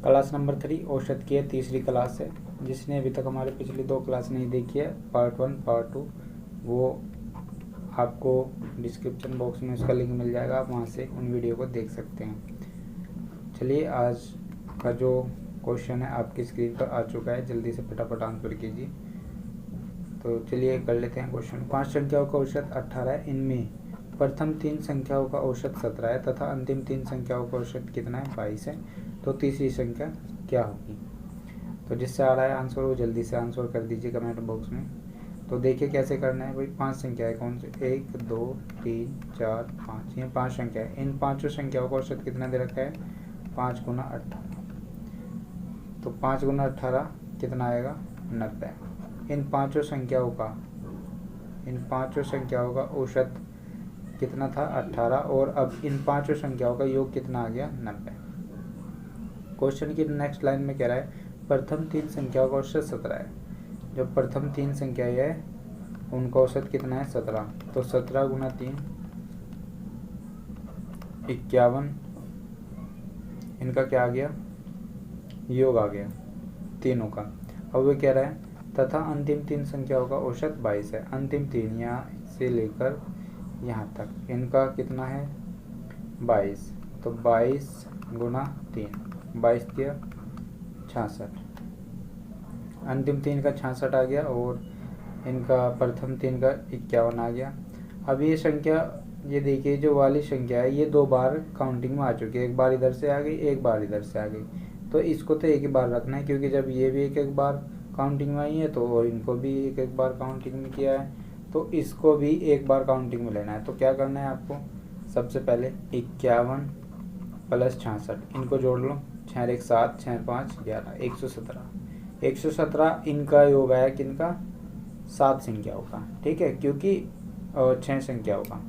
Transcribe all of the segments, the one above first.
Class number 3 औसत की है, तीसरी क्लास है। जिसने अभी तक हमारे पिछली 2 क्लास नहीं देखी है, पार्ट 1 पार्ट 2, वो आपको डिस्क्रिप्शन बॉक्स में उसका लिंक मिल जाएगा, आप वहाँ से उन वीडियो को देख सकते हैं। चलिए आज का जो क्वेश्चन है आपकी स्क्रीन पर आ चुका है, जल्दी से फटाफट आंसर कीजिए। तो चलिए कर लेते हैं क्वेश्चन। 5 संख्याओं का औसत 18 है, इनमें प्रथम 3 संख्याओं का औसत 17 है तथा अंतिम 3 संख्याओं का औसत कितना है, 22 है। तो तीसरी संख्या क्या होगी? तो जिससे आ रहा है आंसर वो जल्दी से आंसर कर दीजिए कमेंट बॉक्स में। तो देखिए कैसे करना है भाई। 5 संख्या है, कौन से? 1 2 3 4 5, ये 5 संख्या है। इन पाँचों संख्याओं का औसत कितना दे रखा है? 5 गुना 18। तो 5 गुना 18 कितना आएगा? 90। इन पाँचों संख्याओं का औसत कितना था? 18। और अब इन पाँचों संख्याओं का योग कितना आ गया? 90। क्वेश्चन की नेक्स्ट लाइन में कह रहा है प्रथम 3 संख्याओं का औसत 17 है। जो प्रथम 3 संख्याएं है उनका औसत कितना है? 17। तो 17 गुना 3 51, इनका क्या आ गया? योग आ गया तीनों का। अब वो कह रहा है तथा अंतिम 3 संख्याओं का औसत 22 है। अंतिम 3 यहाँ से लेकर यहाँ तक, इनका कितना है? 22। तो 22 गुना 3, 22 दिया 66। अंतिम 3 का 66 आ गया और इनका प्रथम 3 का 51 आ गया। अब ये संख्या, ये देखिए जो वाली संख्या है ये 2 बार काउंटिंग में आ चुकी है। एक बार इधर से आ गई, एक बार इधर से आ गई। तो इसको तो एक ही बार रखना है, क्योंकि जब ये भी एक एक बार काउंटिंग में आई है तो और इनको भी एक एक बार काउंटिंग में किया है, तो इसको भी एक बार काउंटिंग में लेना है। तो क्या करना है आपको? सबसे पहले 51 प्लस 66, इनको जोड़ लो। 6 1 7, 6 5 11, 117। 117 इनका योग आया किनका? 7 संख्याओं का, ठीक है, क्योंकि 6 संख्याओं का।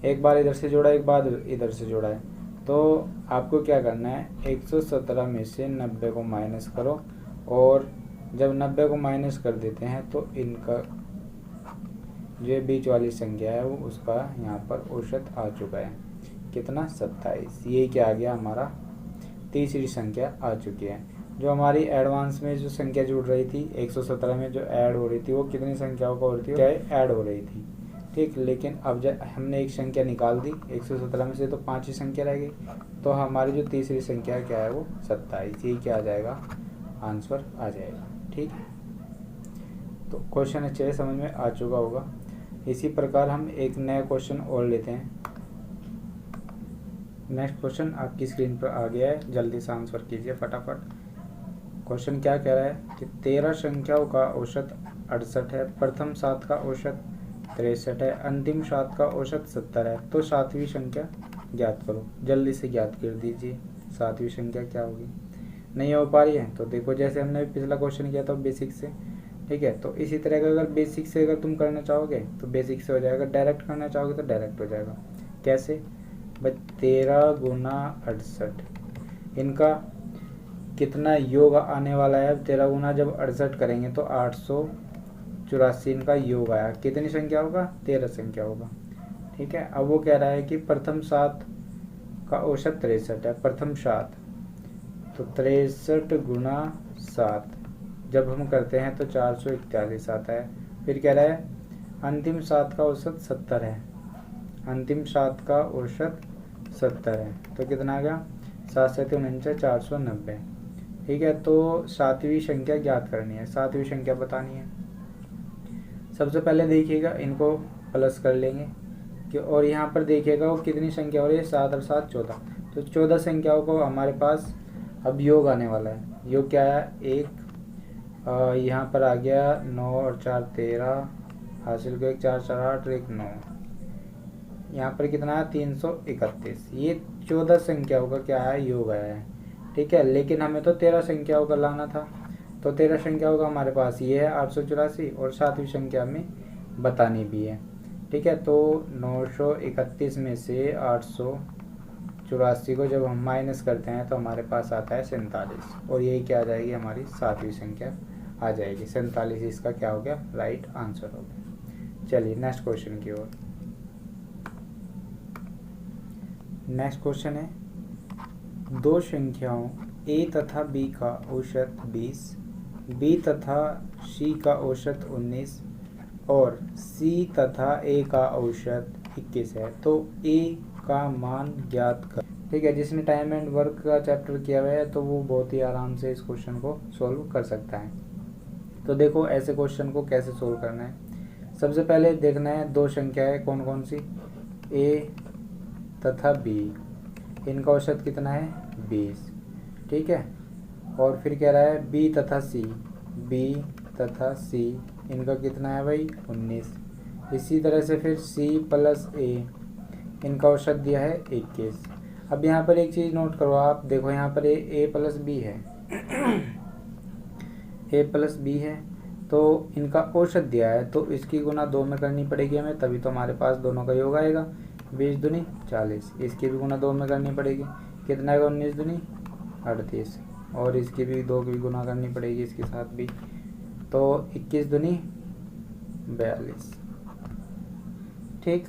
एक बार इधर से जोड़ा, एक बार इधर से जोड़ा है। तो आपको क्या करना है? 117 में से 90 को माइनस करो, और जब 90 को माइनस कर देते हैं तो इनका जो बीच वाली संख्या है वो उसका यहाँ पर औसत आ चुका है कितना? 27। ये क्या आ गया? हमारा तीसरी संख्या आ चुकी है। जो हमारी एडवांस में जो संख्या जुड़ रही थी 117 में जो ऐड हो रही थी वो कितनी संख्याओं का हो रही थी? क्या ऐड हो रही थी, ठीक। लेकिन अब जब हमने एक संख्या निकाल दी 117 में से, तो 5 ही संख्या रह गई। तो हमारी जो तीसरी संख्या क्या है वो 27। ये क्या आ जाएगा? आंसर आ जाएगा, ठीक है। तो क्वेश्चन अच्छे से समझ में आ चुका होगा। इसी प्रकार हम एक नया क्वेश्चन और लेते हैं। नेक्स्ट क्वेश्चन आपकी स्क्रीन पर आ गया है, जल्दी से आंसर कीजिए फटाफट। क्वेश्चन क्या कह रहा है कि 13 संख्याओं का औसत 68 है, प्रथम 7 का औसत 63 है, अंतिम 7 का औसत 70 है। तो 7वीं संख्या ज्ञात करो। जल्दी से ज्ञात कर दीजिए 7वीं संख्या क्या होगी। नहीं हो पा रही है तो देखो, जैसे हमने पिछला क्वेश्चन किया था बेसिक से, ठीक है। तो इसी तरह का अगर बेसिक से अगर तुम करना चाहोगे तो बेसिक से हो जाएगा, डायरेक्ट करना चाहोगे तो डायरेक्ट हो जाएगा। कैसे भाई? 13 गुना 68, इनका कितना योग आने वाला है? 13 गुना जब 68 करेंगे तो 884 इनका योग आया। कितनी संख्या होगा? 13 संख्या होगा, ठीक है। अब वो कह रहा है कि प्रथम 7 का औसत 63 है, प्रथम 7, तो 63 गुना 7 जब हम करते हैं तो 441 आता है। फिर कह रहा है अंतिम 7 का औसत 70 है, अंतिम 7 का औसत 70 है। तो कितना आ गया? 7 7 49, 490, ठीक है। तो 7वीं संख्या ज्ञात करनी है, 7वीं संख्या बतानी है। सबसे पहले देखिएगा इनको प्लस कर लेंगे कि, और यहाँ पर देखिएगा वो कितनी संख्या हो रही है? 7 और 7 14। तो 14 संख्याओं को हमारे पास अब योग आने वाला है। योग क्या है? एक यहाँ पर आ गया 9 और 4 13, हासिल को 1 4 4 8 और 1 9। यहाँ पर कितना है? 331। ये 14 संख्याओं का क्या है? योग आया है, ठीक है। लेकिन हमें तो 13 संख्याओं का लाना था, तो 13 संख्याओं का हमारे पास ये है 884, और 7वीं संख्या में बतानी भी है, ठीक है। तो 931 में से 884 को जब हम माइनस करते हैं तो हमारे पास आता है 47, और यही क्या आ जाएगी? हमारी 7वीं संख्या आ जाएगी। 47 इसका क्या हो गया? राइट आंसर हो गया। चलिए नेक्स्ट क्वेश्चन की ओर। नेक्स्ट क्वेश्चन है 2 संख्याओं ए तथा बी का औसत 20, बी तथा सी का औसत 19 और सी तथा ए का औसत 21 है, तो ए का मान ज्ञात कर। ठीक है, जिसने टाइम एंड वर्क का चैप्टर किया हुआ है तो वो बहुत ही आराम से इस क्वेश्चन को सॉल्व कर सकता है। तो देखो ऐसे क्वेश्चन को कैसे सोल्व करना है। सबसे पहले देखना है दो संख्याएं कौन कौन सी, ए तथा बी, इनका औसत कितना है 20। ठीक है, और फिर कह रहा है बी तथा सी, बी तथा सी इनका कितना है भाई 19। इसी तरह से फिर सी प्लस ए, इनका औसत दिया है 21। अब यहाँ पर एक चीज़ नोट करो आप, देखो यहाँ पर ए प्लस बी है ए प्लस बी है, तो इनका औसत दिया है तो इसकी गुना 2 में करनी पड़ेगी हमें, तभी तो हमारे पास दोनों का योग आएगा। 20 दूनी 40, इसकी भी गुना 2 में करनी पड़ेगी, कितना आएगा 19 दूनी 38, और इसकी भी 2 की गुना करनी पड़ेगी इसके साथ भी, तो 21 दूनी 42। ठीक,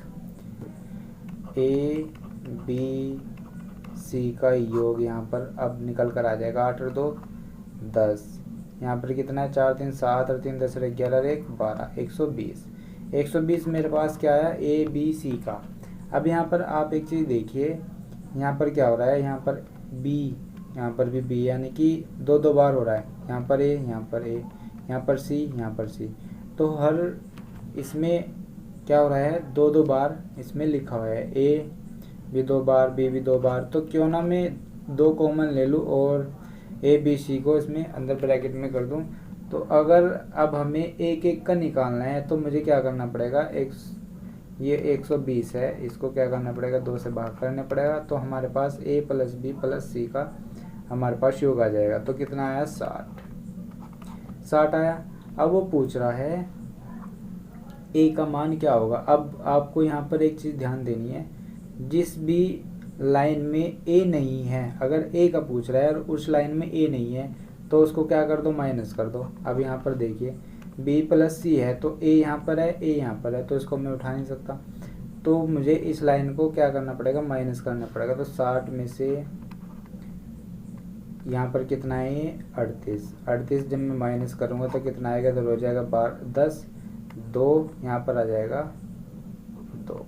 ए बी सी का योग यहाँ पर अब निकल कर आ जाएगा, 8 और 2 10, यहाँ पर कितना है 4 3 7 और 3 10 और 11 और 1 12, 120। 120 मेरे पास क्या आया ए बी सी का। अब यहाँ पर आप एक चीज़ देखिए, यहाँ पर क्या हो रहा है, यहाँ पर बी, यहाँ पर भी बी, यानी कि दो दो बार हो रहा है, यहाँ पर ए, यहाँ पर ए, यहाँ पर सी, यहाँ पर सी, तो हर इसमें क्या हो रहा है दो दो बार इसमें लिखा हुआ है, ए भी 2 बार, बी भी 2 बार, तो क्यों ना मैं 2 कॉमन ले लूँ और ए बी सी को इसमें अंदर ब्रैकेट में कर दूं। तो अगर अब हमें एक एक का निकालना है तो मुझे क्या करना पड़ेगा, ये 120 है, इसको क्या करना पड़ेगा 2 से भाग करना पड़ेगा, तो हमारे पास ए प्लस बी प्लस सी का हमारे पास योग आ जाएगा। तो कितना आया 60 आया। अब वो पूछ रहा है ए का मान क्या होगा। अब आपको यहाँ पर एक चीज़ ध्यान देनी है, जिस भी लाइन में ए नहीं है, अगर ए का पूछ रहा है और उस लाइन में ए नहीं है तो उसको क्या कर दो माइनस कर दो। अब यहाँ पर देखिए बी प्लस सी है तो ए यहाँ पर है, ए यहाँ पर है, तो इसको मैं उठा नहीं सकता, तो मुझे इस लाइन को क्या करना पड़ेगा माइनस करना पड़ेगा। तो 60 में से यहाँ पर कितना है 38 जब मैं माइनस करूँगा तो कितना आएगा, तो हो जाएगा 10 2 यहाँ पर आ जाएगा 2,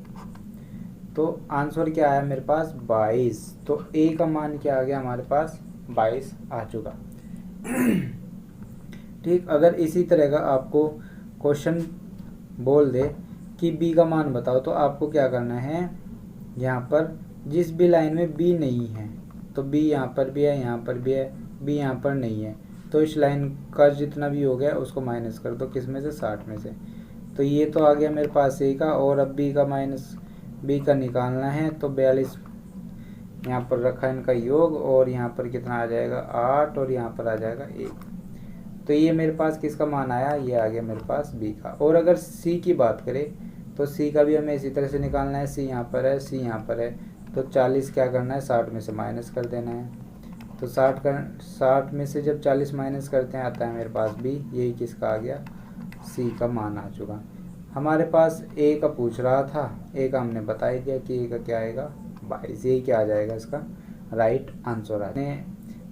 तो आंसर क्या आया मेरे पास 22। तो ए का मान क्या आ गया हमारे पास 22 आ चुका। ठीक, अगर इसी तरह का आपको क्वेश्चन बोल दे कि बी का मान बताओ, तो आपको क्या करना है, यहाँ पर जिस भी लाइन में बी नहीं है, तो बी यहाँ पर भी है, यहाँ पर भी है, बी यहाँ पर नहीं है, तो इस लाइन का जितना भी हो गया उसको माइनस कर दो, किस में से 60 में से। तो ये तो आ गया मेरे पास ए का, और अब बी का माइनस बी का निकालना है, तो 42 यहाँ पर रखा इनका योग, और यहाँ पर कितना आ जाएगा 8, और यहाँ पर आ जाएगा 1। तो ये मेरे पास किसका मान आया, ये आ गया मेरे पास बी का। और अगर सी की बात करें तो सी का भी हमें इसी तरह से निकालना है, सी यहाँ पर है, सी यहाँ पर है, तो 40 क्या करना है 60 में से माइनस कर देना है। तो 60 में से जब 40 माइनस करते हैं आता है मेरे पास बी, यही किसका आ गया सी का मान आ चुका। हमारे पास ए का पूछ रहा था, ए का हमने बता ही दिया कि ए का क्या आएगा 22, यही क्या आ जाएगा इसका राइट आंसर। आपने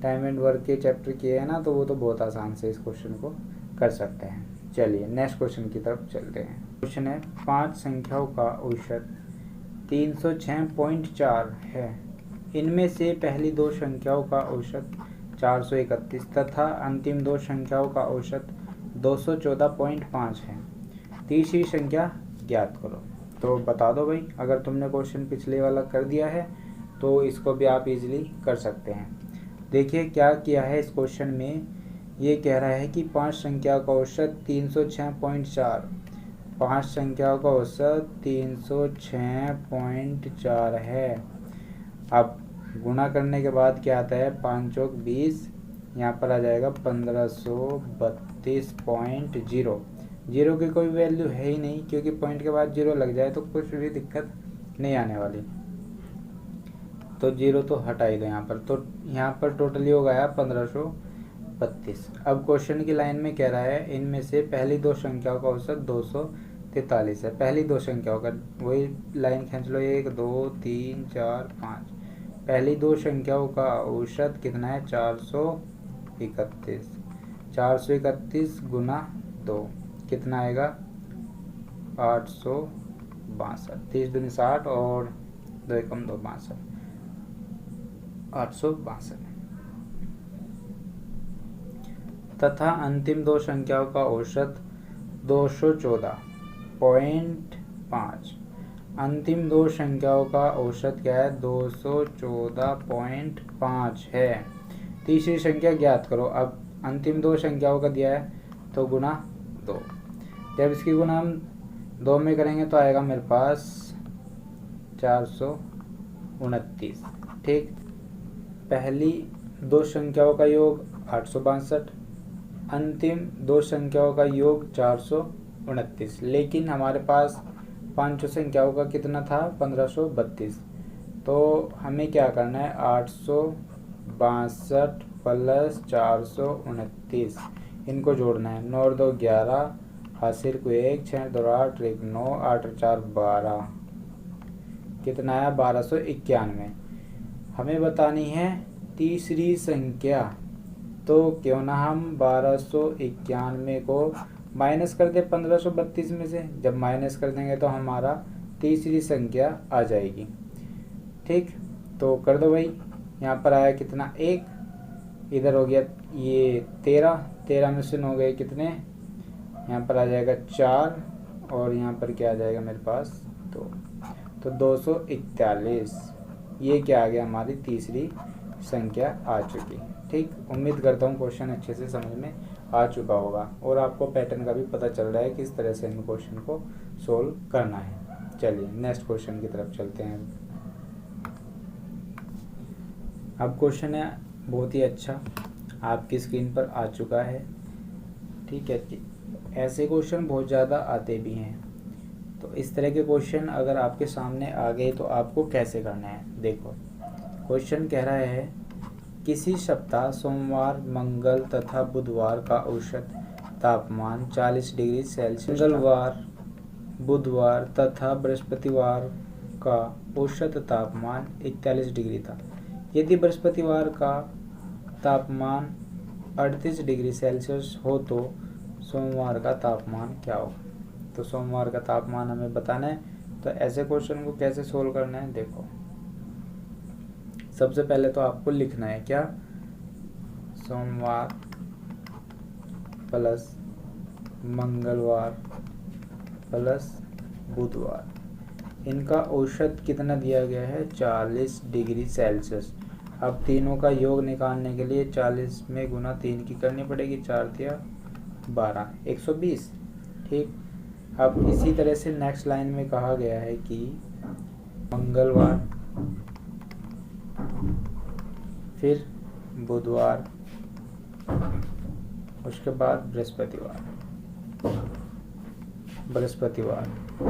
टाइम एंड वर्क के चैप्टर किए हैं ना, तो वो तो बहुत आसान से इस क्वेश्चन को कर सकते हैं। चलिए नेक्स्ट क्वेश्चन की तरफ चलते हैं। क्वेश्चन है 5 संख्याओं का औसत 306.4 है, इनमें से पहली 2 संख्याओं का औसत 431 तथा अंतिम 2 संख्याओं का औसत 214.5 है, तीसरी संख्या ज्ञात करो। तो बता दो भाई, अगर तुमने क्वेश्चन पिछले वाला कर दिया है तो इसको भी आप इजीली कर सकते हैं। देखिए क्या किया है इस क्वेश्चन में, ये कह रहा है कि 5 संख्याओं का औसत 306.4, 5 संख्याओं का औसत 306.4 है। अब गुणा करने के बाद क्या आता है 5 चौक 20, यहाँ पर आ जाएगा 1532.0। जीरो की कोई वैल्यू है ही नहीं, क्योंकि पॉइंट के बाद जीरो लग जाए तो कुछ भी दिक्कत नहीं आने वाली, तो जीरो तो हटा ही दो यहाँ पर। तो यहाँ पर टोटल योग आया 1532। अब क्वेश्चन की लाइन में कह रहा है इनमें से पहली 2 संख्याओं का औसत 243 है। पहली 2 संख्याओं का वही लाइन खींच लो, 1 2 3 4 5, पहली दो संख्याओं का औसत कितना है 431। 431 गुना 2 कितना आएगा 862। 30 दूनी 60 और 2 एकम 2 62, 862 तथा अंतिम दो संख्याओं का औसत 214.5। अंतिम दो संख्याओं का औसत क्या है 214.5 है। तीसरी संख्या ज्ञात करो। अब अंतिम दो संख्याओं का दिया है तो गुना 2। जब इसकी गुना हम 2 में करेंगे तो आएगा मेरे पास 429। ठीक, पहली दो संख्याओं का योग 862, अंतिम दो संख्याओं का योग 429। लेकिन हमारे पास पांचों संख्याओं का कितना था 1532। तो हमें क्या करना है 862 प्लस 429 इनको जोड़ना है। 9 और 2 11, हासिल को 1, 6 2 8, 1 9, 8 और 4 12, कितना आया 1291। हमें बतानी है तीसरी संख्या, तो क्यों ना हम 1291 को माइनस कर दे 1532 में से। जब माइनस कर देंगे तो हमारा तीसरी संख्या आ जाएगी। ठीक, तो कर दो भाई। यहाँ पर आया कितना 1, इधर हो गया ये 13, 13 में से 9 गए कितने, यहाँ पर आ जाएगा 4 और यहाँ पर क्या आ जाएगा मेरे पास 2, तो 241। ये क्या आ गया हमारी तीसरी संख्या आ चुकी। ठीक, उम्मीद करता हूँ क्वेश्चन अच्छे से समझ में आ चुका होगा और आपको पैटर्न का भी पता चल रहा है किस तरह से इन क्वेश्चन को सोल्व करना है। चलिए नेक्स्ट क्वेश्चन की तरफ चलते हैं। अब क्वेश्चन है बहुत ही अच्छा, आपकी स्क्रीन पर आ चुका है। ठीक है, ऐसे क्वेश्चन बहुत ज़्यादा आते भी हैं, तो इस तरह के क्वेश्चन अगर आपके सामने आ गए तो आपको कैसे करना है। देखो क्वेश्चन कह रहा है किसी सप्ताह सोमवार, मंगल तथा बुधवार का औसत तापमान 40 डिग्री सेल्सियस, मंगलवार, बुधवार तथा बृहस्पतिवार का औसत तापमान 41 डिग्री था। यदि बृहस्पतिवार का तापमान 38 डिग्री सेल्सियस हो तो सोमवार का तापमान क्या हो। तो सोमवार का तापमान हमें बताना है। तो ऐसे क्वेश्चन को कैसे सोल्व करना है, देखो सबसे पहले तो आपको लिखना है क्या, सोमवार प्लस मंगलवार प्लस बुधवार, इनका औसत कितना दिया गया है 40 डिग्री सेल्सियस। अब तीनों का योग निकालने के लिए 40 में गुना 3 की करनी पड़ेगी, 4 तिया 12, 120। ठीक, अब इसी तरह से नेक्स्ट लाइन में कहा गया है कि मंगलवार, फिर बुधवार, उसके बाद बृहस्पतिवार,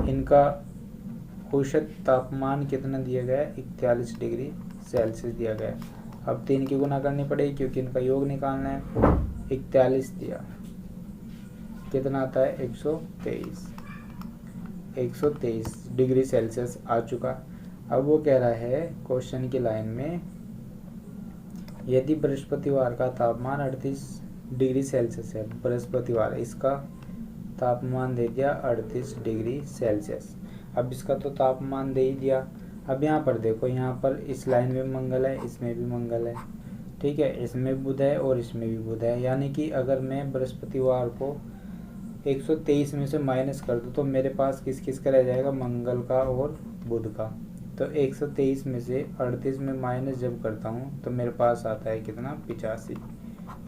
इनका औसत तापमान कितना दिया गया है 41 डिग्री सेल्सियस दिया गया है। अब 3 की गुना करनी पड़ेगी क्योंकि इनका योग निकालना है। 41 दिया कितना आता है 123 डिग्री सेल्सियस आ चुका। अब वो कह रहा है क्वेश्चन की लाइन में यदि बृहस्पतिवार का तापमान 38 डिग्री सेल्सियस है, बृहस्पतिवार इसका तापमान दे दिया 38 डिग्री सेल्सियस। अब इसका तो तापमान दे ही दिया। अब यहाँ पर देखो, यहाँ पर इस लाइन में मंगल है, इसमें भी मंगल है, ठीक है, इसमें बुध है और इसमें भी बुध है। यानी कि अगर मैं बृहस्पतिवार को 123 में से माइनस कर दूँ तो मेरे पास किस किस का रह जाएगा, मंगल का और बुध का। तो 123 में से 38 में माइनस जब करता हूँ तो मेरे पास आता है कितना 85।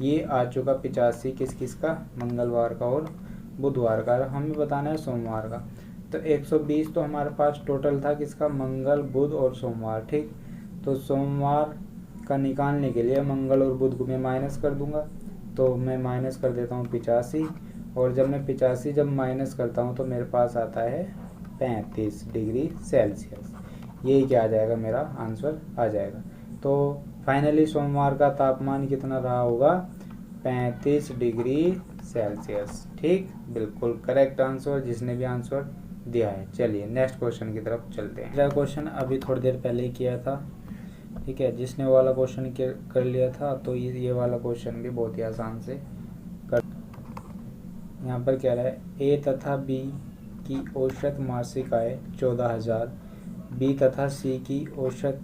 ये आ चुका 85 किस किस का, मंगलवार का और बुधवार का। हमें बताना है सोमवार का। तो 120 तो हमारे पास टोटल था किसका, मंगल, बुध और सोमवार। ठीक, तो सोमवार का निकालने के लिए मंगल और बुध को मैं माइनस कर दूंगा। तो मैं माइनस कर देता हूँ 85, और जब मैं 85 जब माइनस करता हूँ तो मेरे पास आता है 35 डिग्री सेल्सियस। यही क्या आ जाएगा, मेरा आंसर आ जाएगा। तो फाइनली सोमवार का तापमान कितना रहा होगा, 35 डिग्री सेल्सियस। ठीक, बिल्कुल करेक्ट आंसर जिसने भी आंसर दिया है। चलिए नेक्स्ट क्वेश्चन की तरफ चलते हैं। मेरा क्वेश्चन अभी थोड़ी देर पहले ही किया था, ठीक है, जिसने वो वाला क्वेश्चन कर लिया था तो ये वाला क्वेश्चन भी बहुत ही आसान से कर। यहाँ पर कह रहा है ए तथा बी की औसत मासिक आय 14,000, बी तथा सी की औसत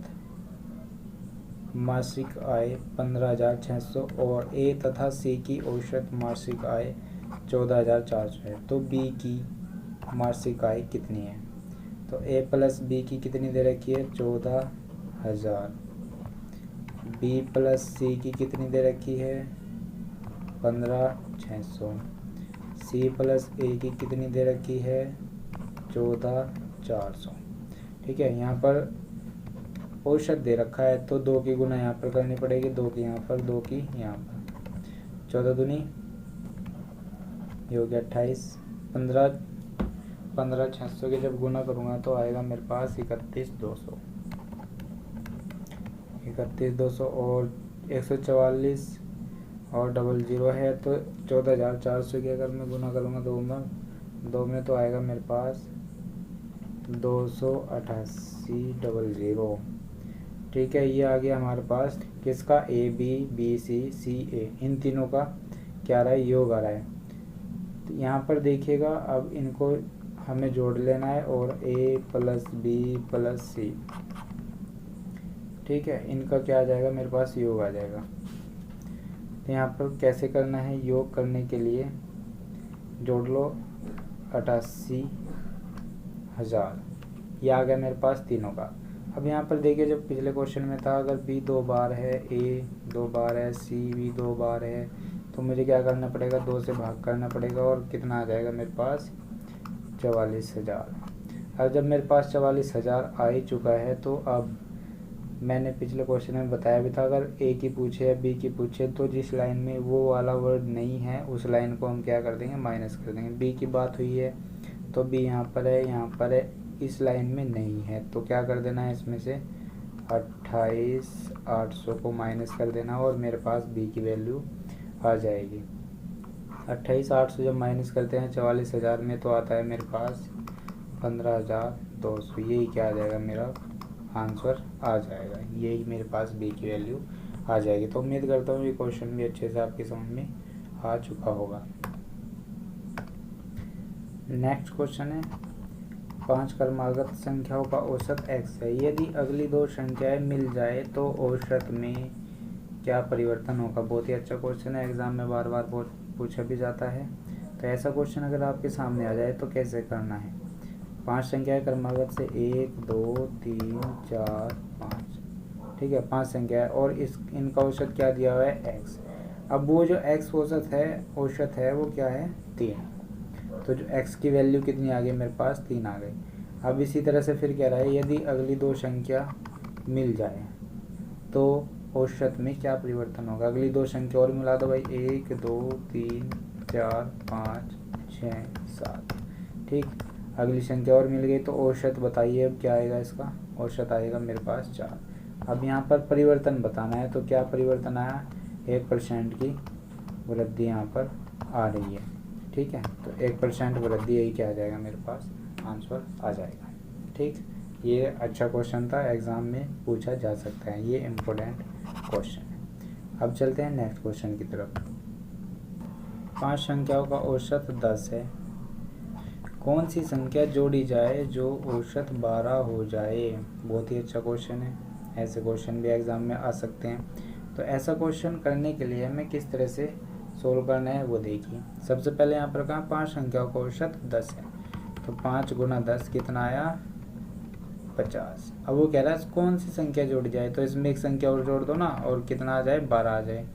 मासिक आय 15,600 और ए तथा सी की औसत मासिक आय 14,400 है। तो बी की मासिक आय कितनी है? तो ए प्लस बी की कितनी दे रखी है? 14,000। बी प्लस सी की कितनी दे रखी है? 15,600। सी प्लस ए की कितनी दे रखी है? 14,400। ठीक है, यहाँ पर औसत दे रखा है तो 2 की गुना यहाँ पर करनी पड़ेगी, 2 की यहाँ पर, 2 की यहाँ पर। 14 दूनी ये हो गया 28। 15,600 के जब गुना करूँगा तो आएगा मेरे पास 31,200। 31,200 और 144 और 00 है तो 14,400 की अगर मैं गुना करूँगा दो में तो आएगा मेरे पास 288,00। ठीक है, ये आ गया हमारे पास किसका? ए बी, बी सी, सी ए, इन तीनों का क्या आ रहा है? योग आ रहा है। तो यहाँ पर देखिएगा, अब इनको हमें जोड़ लेना है और ए प्लस बी प्लस सी, ठीक है, इनका क्या आ जाएगा? मेरे पास योग आ जाएगा। तो यहाँ पर कैसे करना है? योग करने के लिए जोड़ लो 88,000, ये आ गया मेरे पास तीनों का। अब यहाँ पर देखिए, जब पिछले क्वेश्चन में था अगर बी 2 बार है, ए 2 बार है, सी भी 2 बार है, तो मुझे क्या करना पड़ेगा? 2 से भाग करना पड़ेगा और कितना आ जाएगा मेरे पास? 44,000। अब जब मेरे पास 44,000 आ ही चुका है तो अब मैंने पिछले क्वेश्चन में बताया भी था, अगर ए की पूछे या बी की पूछे तो जिस लाइन में वो वाला वर्ड नहीं है उस लाइन को हम क्या कर देंगे? माइनस कर देंगे। बी की बात हुई है तो बी यहाँ पर है, यहाँ पर है, इस लाइन में नहीं है तो क्या कर देना है? इसमें से 28,800 को माइनस कर देना और मेरे पास बी की वैल्यू आ जाएगी। 28,800 जब माइनस करते हैं 44,000 में तो आता है मेरे पास 15,200। यही क्या आ जाएगा? मेरा आंसर आ जाएगा। यही मेरे पास बी की वैल्यू आ जाएगी। तो उम्मीद करता हूँ ये क्वेश्चन भी अच्छे से आपकी समझ में आ चुका होगा। नेक्स्ट क्वेश्चन है, 5 क्रमागत संख्याओं का औसत x है। यदि अगली 2 संख्याएं मिल जाए तो औसत में क्या परिवर्तन होगा? बहुत ही अच्छा क्वेश्चन है, एग्जाम में बार बार पूछा भी जाता है। तो ऐसा क्वेश्चन अगर आपके सामने आ जाए तो कैसे करना है? 5 संख्याएं क्रमागत से 1 2 3 4 5, ठीक है, 5 संख्याएं और इनका औसत क्या दिया हुआ है? x। अब वो जो x औसत है वो क्या है? 3। तो जो x की वैल्यू कितनी आ गई मेरे पास? 3 आ गई। अब इसी तरह से फिर कह रहा है यदि अगली 2 संख्या मिल जाए तो औसत में क्या परिवर्तन होगा? अगली 2 संख्या और मिला दो भाई, 1 2 3 4 5 6 7, ठीक। अगली संख्या और मिल गई तो औसत बताइए अब क्या आएगा? इसका औसत आएगा मेरे पास 4। अब यहाँ पर परिवर्तन बताना है तो क्या परिवर्तन आया? 1% की वृद्धि यहाँ पर आ रही है, ठीक है। तो 1% वृद्धि, यही क्या आ जाएगा? मेरे पास आंसर आ जाएगा, ठीक। ये अच्छा क्वेश्चन था, एग्ज़ाम में पूछा जा सकता है, ये इम्पोर्टेंट क्वेश्चन है। अब चलते हैं नेक्स्ट क्वेश्चन की तरफ। 5 संख्याओं का औसत 10 है। कौन सी संख्या जोड़ी जाए जो औसत 12 हो जाए? बहुत ही अच्छा क्वेश्चन है, ऐसे क्वेश्चन भी एग्ज़ाम में आ सकते हैं। तो ऐसा क्वेश्चन करने के लिए हमें किस तरह से सोल्व करना है वो देखिए। सबसे पहले यहाँ पर कहा 5 संख्याओं का औसत 10 है, तो 5 गुना 10 कितना आया? 50। अब वो कह रहा है कौन सी संख्या जोड़ी जाए, तो इसमें एक संख्या और जोड़ दो ना और कितना आ जाए? 12 आ जाए।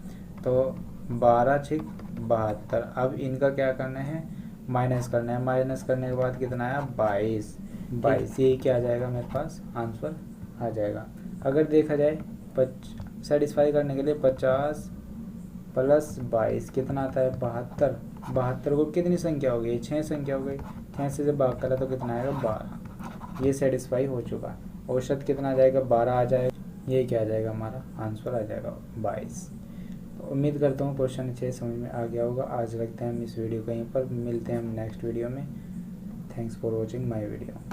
तो 12 6 72। अब इनका क्या करना है? माइनस करना है। माइनस करने के बाद कितना आया? 22। ये क्या आ जाएगा? मेरे पास आंसर आ जाएगा। अगर देखा जाए सेटिस्फाई करने के लिए 50 प्लस 22 कितना आता है? 72। 72 को कितनी संख्या हो गई? 6 संख्या हो गई। 6 से जब भाग करा तो कितना आएगा? 12। ये सेटिस्फाई हो चुका। औसत कितना आ जाएगा? 12 आ जाएगा। ये क्या आ जाएगा? हमारा आंसर आ जाएगा 22। तो उम्मीद करता हूँ क्वेश्चन अच्छे समझ में आ गया होगा। आज रखते हैं हम इस वीडियो को यहीं पर, मिलते हैं हम नेक्स्ट वीडियो में। Thanks for watching my video.